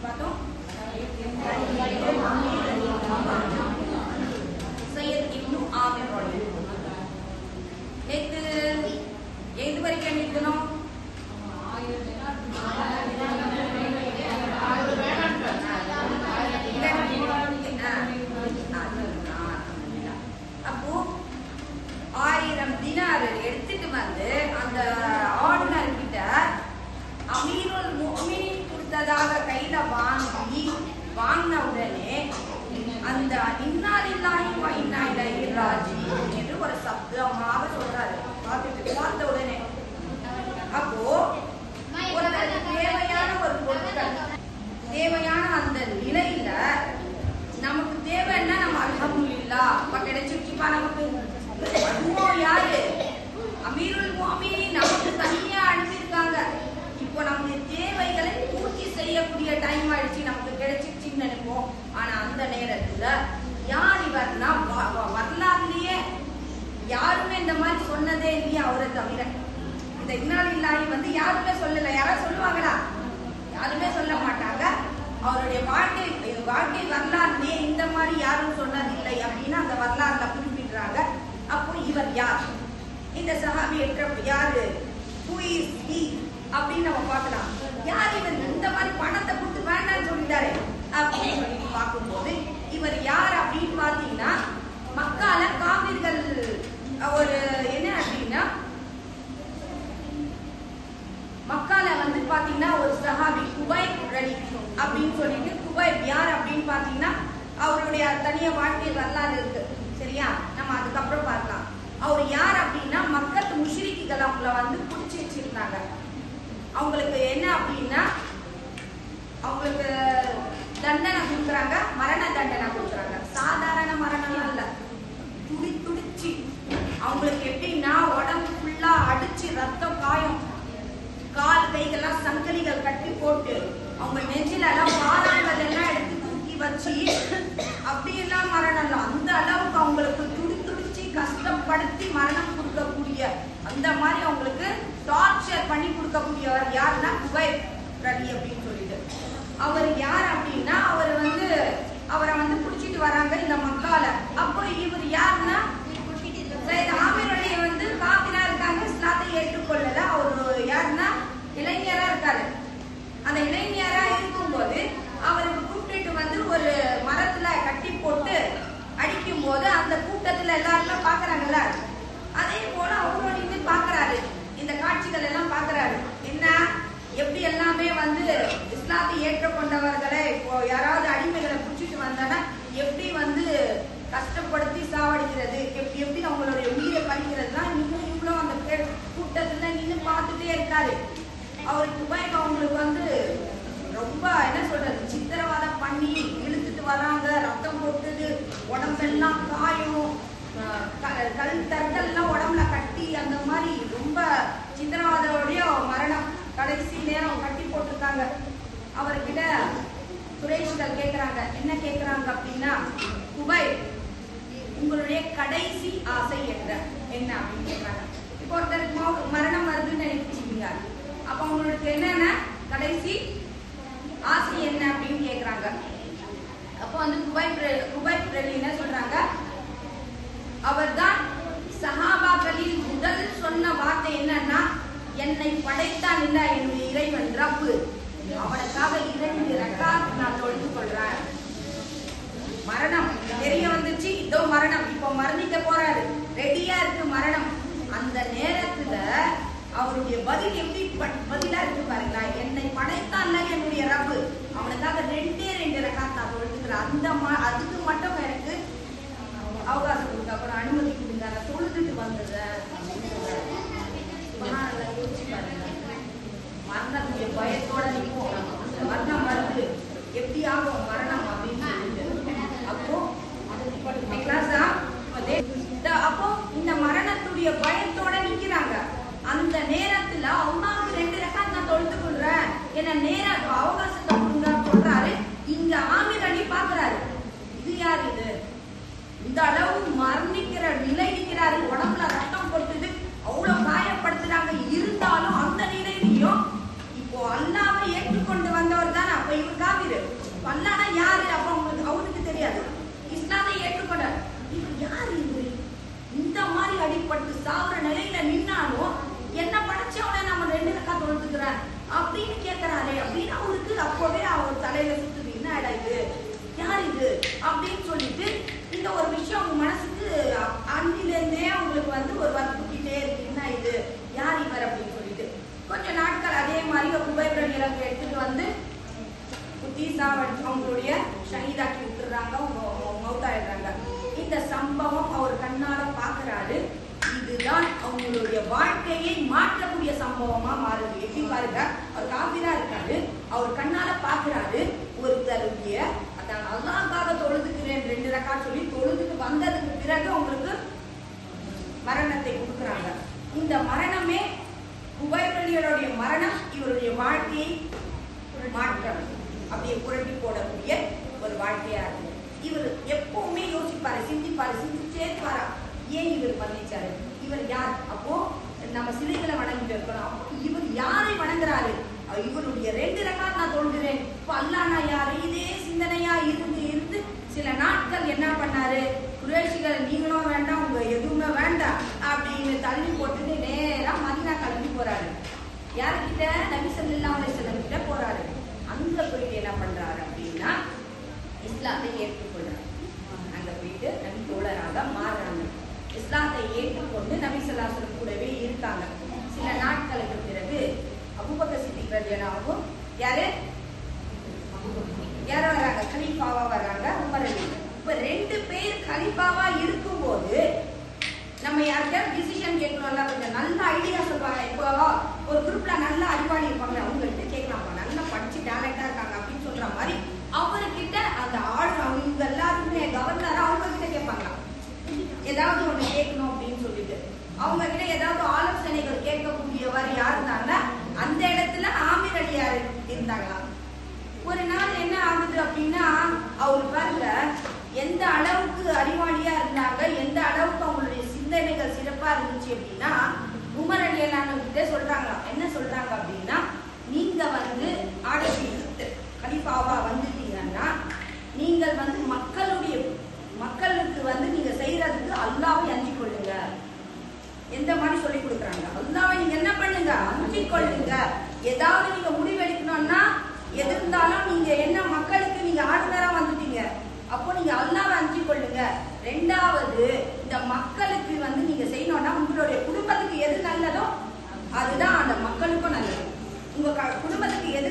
பார்த்தோம். சையத் இப்னு ஆமிர் நேற்று எது வரைக்கும் நிற்கணும்? அப்போ 1000 தினார் எடுத்துட்டு வந்து அந்த ஆர்டினர் கிட்ட அமீருல் முஃமினீன் கொடுத்ததாக கையில வாங்கின உடனே அந்த இன்னா லில்லாஹி வ இன்னா இலைஹி ராஜிஊன் என்று ஒரு சப்தமாக சொல்றாரு. பார்த்த உடனே அப்போ ஒரு தேவையான ஒரு பொருட்கள் தேவையான அந்த நிலையில நமக்கு தேவைன்னா நம்ம அல்ஹம்துலில்லாஹ் அப்ப கிடைச்சிருச்சுப்பா நமக்கு. அதுவும் யாரு? அமீருல் முஃமினீன் நமக்கு தனியா அனுப்பியிருக்காங்க. இப்போ நமக்கு தேவைகளை பூர்த்தி செய்யக்கூடிய டைம் ஆயிடுச்சு, நமக்கு கிடைச்சிருச்சுன்னு நினைப்போம். ஆனா அந்த நேரத்துல யார் இவர்னா வரலாறுலயே யாருமே இந்த மாதிரி சொன்னதே இல்லையா அவரை தவிர. இந்த இன்னா லில்லாஹி வந்து யாருமே சொல்லல. யாராவது சொல்லுவாங்களா? யாருமே சொல்ல மாட்டாங்க. அவருடைய வாழ்க்கை வரலாறுலயே இந்த மாதிரி யாரும் சொன்னதில்லை அப்படின்னு அந்த வரலாறுல குறிப்பிடுறாங்க. அப்போ இவர் யார்? இந்த சஹாபி யாரு? Who is he அப்படின்னு நம்ம பார்க்கலாம். யார் இவர்? இந்த மாதிரி பணத்தை கொடுத்து வேண்டாம்னு சொல்லிட்டாரு அப்படின்னு சொல்லி பார்க்கும்போது இவர் யார் அப்படின்னு பார்த்தீங்கன்னா மக்கால காபிர்கள் ஒரு என்ன அப்படின்னா மக்கால வந்து பாத்தீங்கன்னா ஒரு சஹாபி குபைப் ரலி அப்படின்னு சொல்லிட்டு குபைப் யார் அப்படின்னு பாத்தீங்கன்னா அவருடைய தனிய வாழ்க்கை வரலாறு இருக்கு. சரியா? நம்ம அதுக்கப்புறம் பார்க்கலாம். அவர் யார் அப்படின்னா மக்கத்து முஷ்ரிக்குகள் அவங்கள வந்து பிடிச்சி வச்சிருந்தாங்க. அவங்களுக்கு என்ன அப்படின்னா அவங்களுக்கு தண்டனை கொடுக்குறாங்க, மரண தண்டனை கொடுக்குறாங்க. சாதாரண மரணம்லாம் இல்ல, துடிச்சு அவங்களுக்கு எப்படின்னா உடம்பு ஃபுல்லா அடிச்சு ரத்தம் காயம், கால் கைகள்லாம் சங்கிலிகள் கட்டி போட்டு அவங்க நெஞ்சில எல்லாம் பாறாங்கல் எல்லாம் எடுத்து தூக்கி வச்சு அப்படியெல்லாம் மரணம் இல்லை. அந்த அளவுக்கு அவங்களுக்கு துடிச்சு கஷ்டப்படுத்தி மரணம் கொடுக்கக்கூடிய அந்த மாதிரி அவங்களுக்கு டார்ச்சர் பண்ணி கொடுக்கக்கூடியவர் யாருன்னா குபைப் ரலி அப்படின்னு சொல்லிட்டு. அவர் யார் அப்படின்னா அவரை வந்து பிடிச்சிட்டு வராங்க இந்த மக்கால. அப்போ இவர் யாருன்னா ஆமீர் ரலி வந்து காபிரா இருக்காங்க, இஸ்லாத்தை ஏற்றுக்கொள்ளல. அவர் யாருன்னா இளைஞரா இருக்காரு. அந்த இளைஞரா இருக்கும்போது அவருக்கு கூப்பிட்டு வந்து ஒரு மரத்துல கட்டி போட்டு அடிக்கும் போது அந்த கூட்டத்துல எல்லாருமே பாக்குறாங்கல்ல, அதே போல அவரும் நின்று பாக்குறாரு. இந்த காட்சிகள் எல்லாம் பாக்குறாரு. என்ன எப்படி எல்லாமே வந்து இஸ்லாத்தை ஏற்றுக்கொண்டவர்களை இப்போ யாராவது அடிமைகளை பிடிச்சிட்டு வந்தானா எப்படி வந்து கஷ்டப்படுத்தி சாவடிக்கிறது, எப்படி அவங்களுடைய உயிரை பறிக்கிறது தான் இவ்வளோ அந்த கூட்டத்துல நின்று பார்த்துட்டே இருக்காரு. அவருக்கு உபயோகம் அவங்களுக்கு வந்து ரொம்ப என்ன சொல்றது சித்திரவாதம் பண்ணி இழுத்துட்டு வராங்க. ரத்தம் போட்டுது, உடம்பெல்லாம் காயம், தற்கள்லாம் உடம்புல கட்டி அந்த மாதிரி ரொம்ப சித்திரவாதோடைய மரணம் கடைசி நேரம் கட்டி போட்டிருக்காங்க. அவர்கிட்ட குறைஷிகள் கேட்கிறாங்க. என்ன கேட்கிறாங்க அப்படின்னா, குபைப் உங்களுடைய கடைசி ஆசை என்ன அப்படின்னு கேட்கிறாங்க. இப்போ ஒருத்தருக்கு மரணம் வருதுன்னு நினைச்சிருக்கீங்க, அப்ப உங்களுக்கு என்னென்ன கடைசி ஆசை என்ன அப்படின்னு கேட்கிறாங்க. அப்போ வந்து குபைப் ரலி என்ன சொல்றாங்க, அவர்தான் சஹாபாக்களில் முதல் சொன்ன வார்த்தை என்னன்னா, என்னை படைத்தான் இல்ல என்னுடைய இறைவன் ரப்பு, அவனுக்காக 2 ரக்காத் நான் தொழுது கொள்றேன். மரணம் தெரிய வந்துச்சு, இதோ மரணம், இப்போ மரணிக்க போறாரு, ரெடியா இருக்கு மரணம். அந்த நேரத்துல அவருடைய பதில் எப்படி பதிலா இருக்கு பாருங்களா, என்னை படைத்தான்ல என்னுடைய ரப்பு, அவனுக்காக 2 ரக்காத் நான் தொழுதுக்கிறேன். அதுக்கு மட்டும் எனக்கு அவகாசம் கொடுங்க, அப்புறம் அனுமதி கொடுங்க, நான் தொழுதுட்டு வந்தது. மரணத்துடைய பயத்தோட நிற்போம். மரணம் வருது, எப்படி ஆகும் மரணம் அப்படின்னு சொல்லிட்டு அப்போ இந்த மரணத்துடைய பயத்தோட நிக்கிறாங்க. அந்த நேரத்துல அம்மாவுக்கு 2 ரக்காத் நான் தொழுது கொள்றேன், என்ன நேரம் அவகாசத்தை கொடுங்க சொல்றாரு. இங்க ஆமீர் ரலி பாக்குறாரு, இது யார் இது? இந்த அளவு மரணிக்கிற நிலை நிற்கிறாரு, உடம்புல ரத்தம் கொட்டுது, அவ்வளவு காயப்படுத்துறாங்க. இருந்தாலும் அந்த நிலையிலையும் இப்போ அல்லாஹ்வை ஏற்றுக்கொண்டு வந்தவர் தான் அப்ப இவர் காபிரு. அல்லாஹ்னா யாரு? அப்ப அவருக்கு தெரியாது. இஸ்லாமை ஏற்றுக்கொண்டார். இவர் யாரு? இவர் இந்த மாதிரி அடிபட்டு சாவுற நிலையில நின்னாலும் என்ன படைச்சவனை நம்ம 2 ரக்காத் தொழுதுக்கிறேன் அப்படின்னு கேட்கிறாரே அப்படின்னு அவருக்கு அப்பவே அவர் தலையில சுத்துது. என்ன இது, யார் இது அப்படின்னு சொல்லிட்டு இந்த ஒரு விஷயம் அவங்க மனசுக்கு அன்னிலேருந்தே அவங்களுக்கு ஒரு வற்புறுத்திட்டே இருக்கு. என்ன இது, யார் இவர் அப்படின்னு சொல்லிட்டு கொஞ்ச நாட்கள் அதே மாதிரி குபைப் ரலியல்லாஹு எடுத்துட்டு வந்து அவங்களுடைய ஷஹீதாக்கி விட்டுறாங்க. அவங்க மௌத்தாயிடுறாங்க. இந்த சம்பவம் அவர் கண்ணால பாக்குறாரு. இதுதான் அவங்களுடைய வாழ்க்கையை மாற்றக்கூடிய சம்பவமா மாறுது. எப்படி பாருங்க, அவர் காபிரா இருக்காரு, அவர் கண்ணால பாக்குறாரு ஒருத்தருடைய அல்லாஹ்க்காக தொழுதுக்கிறேன் 2 ரக்காத் சொல்லி தொழுதுக்கு வந்ததுக்கு பிறகு அவங்களுக்கு மரணத்தை கொடுக்குறாங்க. இந்த மரணமே குபைப் ரலியல்லாஹுடைய மரணம் இவருடைய வாழ்க்கையை மாற்றம் அப்படியே புரட்டி போடக்கூடிய ஒரு வாழ்க்கையா இருக்கு. இவர் எப்பவுமே யோசிப்பாரு, சிந்திச்சே இருப்பாரா, ஏன் இவர் மன்னிச்சாரு, இவர் யார், அப்போ நம்ம சிலைகளை வணங்கிட்டு இருக்கணும், அப்போ இவர் யாரை வணங்குறாரு, இவருடைய 2 ரக்காத் நான் தொழுகிறேன், இப்போ அல்லாஹ்னா யாரு, இதே சிந்தனையா இருந்து சில நாட்கள் என்ன பண்ணாரு, குறைஷிகள் நீங்களும் வேண்டாம் உங்க எதுவுமே வேண்டாம் அப்படின்னு தள்ளி போட்டுட்டு நேரா மதீனா கிளம்பி போறாரு. யாருக்கிட்ட? நபி ஸல்லல்லாஹு அலைஹி வஸல்லம் கிட்ட போறாரு. அங்க போயிட்டு என்ன பண்றாரு அப்படின்னா இஸ்லாத்தை ஏற்றுக்கொள்றாரு. அங்க போயிட்டு நபி தோழராக மாறுறாங்க. இஸ்லாத்தை ஏற்றுக்கொண்டு நபி ஸல்லல்லாஹு அலைஹி வஸல்லம் கூடவே இருக்காங்க. சில நாட்களுக்கு பிறகு அபூபக்கர் சித்திக் ரலியல்லாஹு யாரு வராங்க, கலீஃபாவா வர்றாங்க. உமர் ரலியல்லாஹு. இப்ப 2 பேர் கலீஃபாவா இருக்கும்போது நம்ம யாருக்காவது டிசிஷன் கேட்கணும்ல, கொஞ்சம் நல்ல ஐடியா சொல்லுவாங்க. இப்போ ஒரு குரூப்ல நல்ல அறிவாளி இருப்பாங்க, அவங்ககிட்ட கேட்கலாம்ப்பா, நல்லா படிச்சு டேலண்டா இருக்காங்க அப்படின்னு சொல்ற மாதிரி அவர்கிட்ட அந்த ஆள் அவங்க எல்லாருக்குமே கவர்னரா அவங்க கிட்ட கேட்பாங்க. ஏதாவது ஒண்ணு கேட்கணும் அப்படின்னு சொல்லிட்டு அவங்க கிட்ட ஏதாவது ஆலோசனைகள் கேட்கக்கூடியவர் யார் இருந்தாங்க, அந்த இடத்துல ஆமீர் அலியார் இருந்தாங்களா. ஒரு நாள் என்ன ஆகுது அப்படின்னா அவர் பாருங்க எந்த அளவுக்கு அறிவாளியா இருந்தாங்க, எந்த அளவுக்கு அவங்களுடைய சிந்தனைகள் சிறப்பா இருந்துச்சு அப்படின்னா உமர் ரலியல்லாஹு கிட்ட சொல்றாங்க. என்ன சொல்றாங்க அப்படின்னா, நீங்க ஆட்சி கலீஃபாவா வந்துட்டீங்கன்னா நீங்கள் மக்களுக்கு நீங்க செய்யறதுக்கு அல்லாஹ்வை அஞ்சிக் கொள்ளுங்க. எந்த மாதிரி சொல்லி கொடுக்குறாங்க, அல்லாஹ்வை நீங்க என்ன பண்ணுங்க, அஞ்சிக் கொள்ளுங்க. ஏதாவது நீங்க முடிவெடுக்கணும்னா எது இருந்தாலும் நீங்க என்ன மக்களுக்கு நீங்க ஆளுநரா வந்துட்டீங்க, அப்போ நீங்க அல்லாஹ்வை அஞ்சிக் கொள்ளுங்க. 2வது இந்த மக்களுக்கு நீங்க செய்யணும்னா உங்களுடைய குடும்பத்துக்கு எது நல்லதோ அதுதான் அந்த மக்களுக்கும் நல்லது. உங்க குடும்பத்துக்கு எது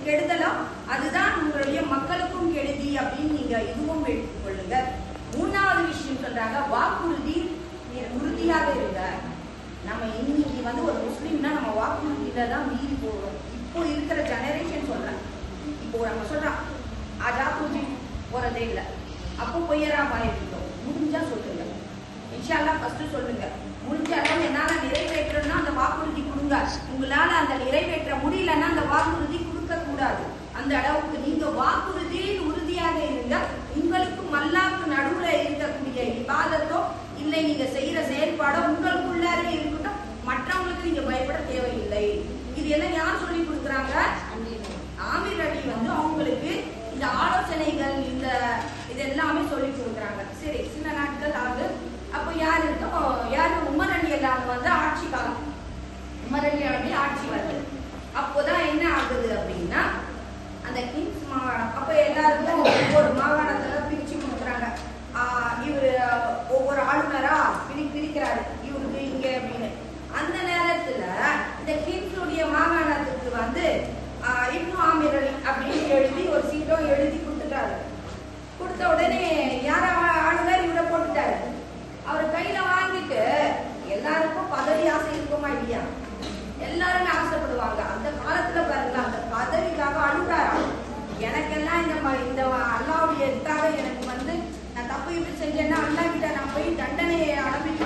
கெடுதலோ அதுதான் உங்களுடைய மக்களுக்கும் கெடுதி அப்படின்னு நீங்க இதுவும் எடுத்துக்கொள்ளுங்க. 3வது விஷயம் சொல்றாங்க, வாக்குறுதி உறுதியாக இருங்க. நம்ம இன்னைக்கு ஒரு முஸ்லீம்னா நம்ம வாக்குறுதியில தான் மீறி போகிறோம். இப்போ இருக்கிற ஜெனரேஷன் சொல்றேன். இப்போ நம்ம சொல்றோம் ஆஜாத்துஜி போறதே இல்லை, அப்போ பொய்யரா பாயிருக்கோம். முடிஞ்சா சொல்லுங்க, இன்ஷா அல்லாஹ் ஃபர்ஸ்ட் சொல்லுங்க. முடிஞ்ச அளவு என்னால நிறைவேற்றணும்னா அந்த வாக்குறுதி கொடுங்க. உங்களால அந்த நிறைவேற்ற முடியலன்னா அந்த வாக்குறுதி கொடுக்க கூடாது. அந்த அளவுக்கு நீங்க வாக்குறுதியில் உறுதியாக இருங்க. உங்களுக்கும் அல்லாஹ்வுக்கு நடுவுல இருக்கக்கூடிய இபாதத்தோ இல்லை நீங்க செய்யற செயல்பாடோ உங்களுக்குள்ளாரே இருக்கட்டும், மற்றவங்களுக்கு நீங்க பயப்பட தேவையில்லை. இது எல்லாம் யார் சொல்லி கொடுக்குறாங்க? ஆமீர் அலி அவங்களுக்கு இந்த ஆலோசனைகள் இதெல்லாமே சொல்லி கொடுக்குறாங்க. சரி, சில நாட்கள் ஆகுது. அப்போ யாரு உமர் ரலியல்லாஹு ஆட்சி காலம், உமர் ரலியல்லாஹு ஆட்சி வருது. அப்போதான் என்ன ஆகுது அப்படின்னா அந்த கிங்ஸ் மாகாணம், அப்ப எல்லாருக்கும் ஒவ்வொரு மாகாணத்துல பிரிச்சு கொடுக்குறாங்க. இவரு ஒவ்வொரு ஆளுநரா பிரிக்கிறாரு, இவருக்கு இங்க அப்படின்னு. அந்த நேரத்துல இந்த கிங்ஸுடைய மாகாணத்துக்கு இப்னு ஆமீர் அலி அப்படின்னு எழுதி ஒரு சீட்டோ எழுதி கொடுத்துட்டாரு. கொடுத்த உடனே யார ஆளுநர் இவரை போட்டுட்டாரு. அவர் கையில வாங்கிட்டு எல்லாருக்கும் பதவி ஆசை இருக்குமா இல்லையா? எல்லாருமே ஆசைப்படுவாங்க. அந்த காலத்துல பாருங்க, அந்த பதவிக்காக அழுகிறாரா, எனக்கெல்லாம் இந்த அல்லாவுடைய இதுக்காக எனக்கு நான் தப்பு இப்படி செஞ்சேன்னா அல்லா கிட்ட நான் போய் தண்டனையை அனுபவிக்க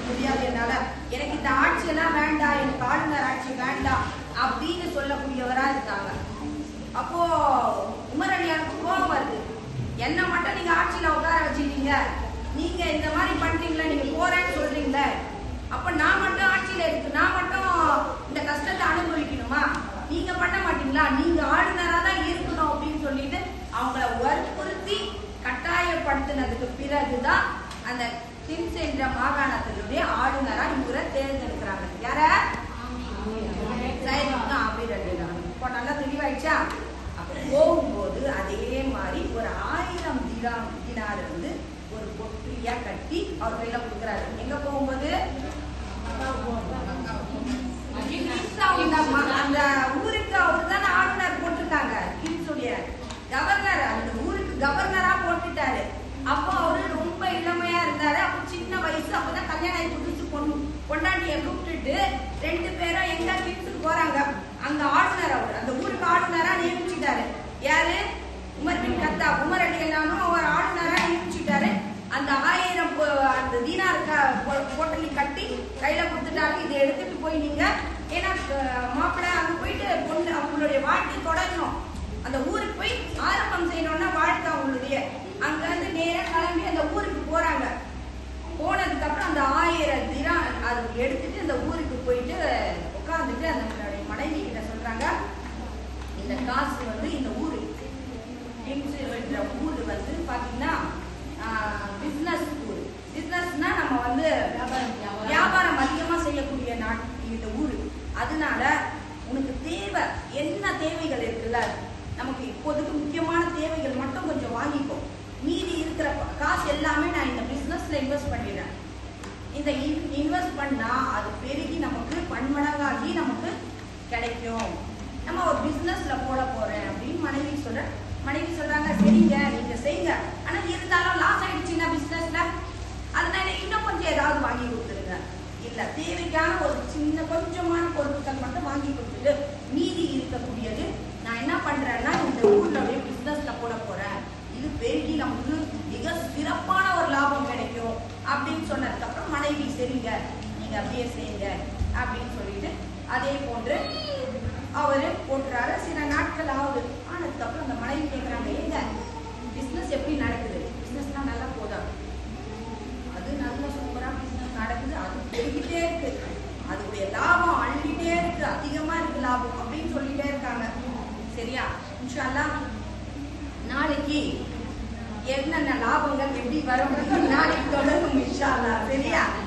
முடியாது, என்னால எனக்கு இந்த ஆட்சியெல்லாம் வேண்டாம், எனக்கு ஆளுநர் ஆட்சி வேண்டாம் அப்படின்னு சொல்லக்கூடியவரா இருக்காங்க. அப்போ உமர் அலியாருக்கு கோபம் வருது. என்ன மட்டும் நீங்க ஆட்சியில உட்கார வச்சுட்டீங்க, நீங்க இந்த மாதிரி பண்றீங்களா, நீங்க போறேன்னு சொல்றீங்களே, அப்ப நான் மட்டும் ஆட்சியில இருக்கு, நான் மட்டும் இந்த கஷ்டத்தை அனுபவிக்கணுமா? நீங்க பண்ண மாட்டீங்களா? நீங்க ஆளுநரா தான் இருக்கணும் அவங்கள வற்புறுத்தி கட்டாயப்படுத்தினதுக்கு பிறகுதான் அந்த கிம்ஸ் என்ற மாகாணத்தினுடைய ஆளுநரா இவரை தேர்ந்தெடுக்கிறாங்க. யார? இப்போ நல்லா தெளிவாயிடுச்சா? போகும்போது அதே மாதிரி ஒரு 1000 தினார் வந்து ஒரு பொட்டியா கட்டி அவர் கையில கொடுக்குறாரு. எங்க போகும்போது அந்த ஊருக்கு அவர் தானே ஆளுநர் போட்டிருக்காங்க. கிம்ஸுடைய கவர்னர் அந்த ஊருக்கு கவர்னரா போட்டுட்டாரு. அப்போ அவரு ரொம்ப இளமையா இருந்தாரு. அப்ப சின்ன வயசு. அப்பதான் கல்யாணம் ஆகி புதுசு பொண்டாட்டிய கூப்பிட்டுட்டு 2 பேரும் எங்க கிம்ஸுக்கு போறாங்க. அங்க ஆளுநர் அவர் அந்த ஊருக்கு ஆளுநரா நியமிச்சுட்டாரு. யாரு? Umar bin Khattab. உமர் அலியல்லாஹு அவர் ஆளுநரா நியமிச்சுட்டாரு. அந்த 1000 அந்த தீனார் போட்டலி கட்டி கையில கொடுத்துட்டாரு. இதை எடுத்துட்டு போய் நீங்க, ஏன்னா மாப்பிள்ளை அங்க போயிட்டு பொண்ணு அவங்களுடைய வாழ்க்கை தொடரணும். அந்த ஊருக்கு போய் ஆரம்பம் செய்யணும்னா வாழ்க்கை அவங்களுடைய. அங்க இருந்து நேரம் கிளம்பி அந்த ஊருக்கு போறாங்க. போனதுக்கு அப்புறம் அந்த 1000 தினார் அது எடுத்துட்டு அந்த ஊருக்கு போயிட்டு உட்காந்துட்டு அந்த மனைவி கிட்ட சொல்றாங்க, இந்த காசு வந்து இந்த ஊரு ஊரு வந்து பாத்தீங்கன்னா பிசினஸ் ஊரு. பிசினஸ்னா நம்ம வந்து வியாபாரம் அதிகமா செய்யக்கூடிய இந்த ஊரு. அதனால உனக்கு தேவை என்ன தேவைகள் இருக்குல்ல, நமக்கு இப்போதைக்கு முக்கியமான தேவைகள் மட்டும் கொஞ்சம் வாங்கிக்கோ. மீதி இருக்கிற காசு எல்லாமே நான் இந்த பிசினஸ்ல இன்வெஸ்ட் பண்ணிடுறேன். இந்த இன்வெஸ்ட் பண்ணா அது பெருகி நமக்கு பன்மடங்காகி நமக்கு கிடைக்கும். நம்ம ஒரு பிசினஸ்ல போட போறேன் அப்படின்னு மனைவி சொல்றாங்க, சரிங்க நீங்க செய்யுங்க. ஆனா இருந்தாலும் லாஸ் ஆயிடுச்சுன்னா பிசினஸ்ல, அதனால இன்னும் கொஞ்சம் ஏதாவது வாங்கி கொடுத்துருங்க. இல்ல தேவைக்கான ஒரு சின்ன கொஞ்சமான பொருட்கள் மட்டும் வாங்கி கொடுத்துட்டு மீதி இருக்கக்கூடியது நான் என்ன பண்றேன்னா இந்த ஊர்ல பிசினஸ்ல போட போறேன். இது பெருகி நமக்கு மிக சிறப்பான ஒரு லாபம் கிடைக்கும் அப்படின்னு சொன்னதுக்கு அப்புறம் மனைவி சரிங்க நீங்க அப்படியே செய்யுங்க அப்படின்னு சொல்லிட்டு அதே போன்று அவரு போட்டுறாரு. சில நாட்கள் ஆகுது. ஆனதுக்கு அப்புறம் அந்த மனைவி கேட்கிறாங்க, எங்க பிசினஸ் எப்படி நடக்குது? பிசினஸ்லாம் நல்லா போதா? அது நல்ல சூப்பரா பிசினஸ் நடக்குது. அது பெருகிட்டே இருக்கு. அதுடைய லாபம் அள்ளிட்டே இருக்கு. அதிகமா இருக்கு லாபம் அப்படின்னு சொல்லிட்டே இருக்காங்க. சரியா? இன்ஷா அல்லாஹ் நாளைக்கு என்னென்ன லாபங்கள் எப்படி வரும் நாளைக்கு தொடரும் இன்ஷா அல்லாஹ். சரியா?